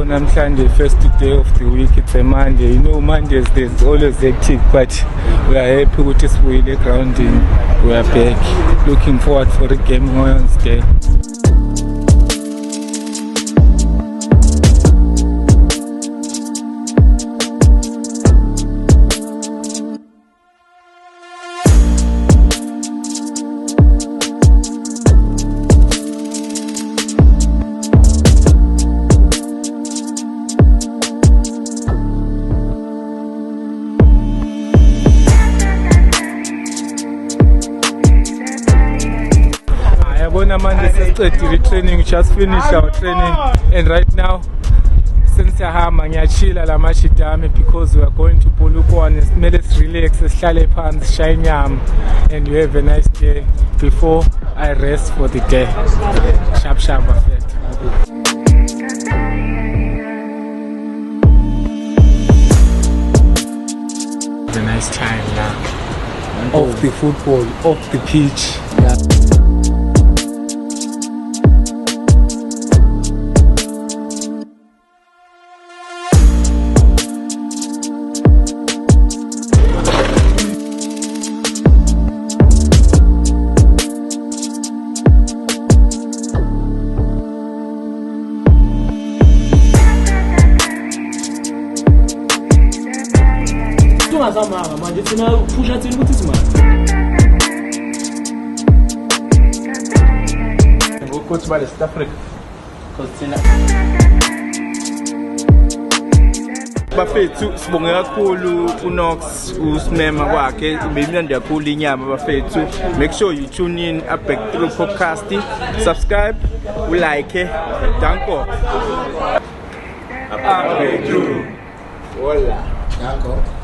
namhlanje first day of the week, it's a Monday. You know, Mondays there's always hectic, but we are happy with this wheel grounding. We are back. Looking forward for the game on Wednesday. Monday training, just finished our training, and right now since siyahamba ngiyachila la mashidi ami because we are going to Polokwane. Kumele relax, sihlale phansi sishaye inyama, and you have a nice day before I rest for the day. Sharp effect. A nice time now. Off the football, off the pitch. Coach by the South Africa. Bafethu sibonge kakhulu uNox usinema kwakhe ibimnandi kakhulu inyama bafethu. Make sure you tune in a Breakthrough podcast, subscribe, like, danko. Breakthrough. Hola. Danko.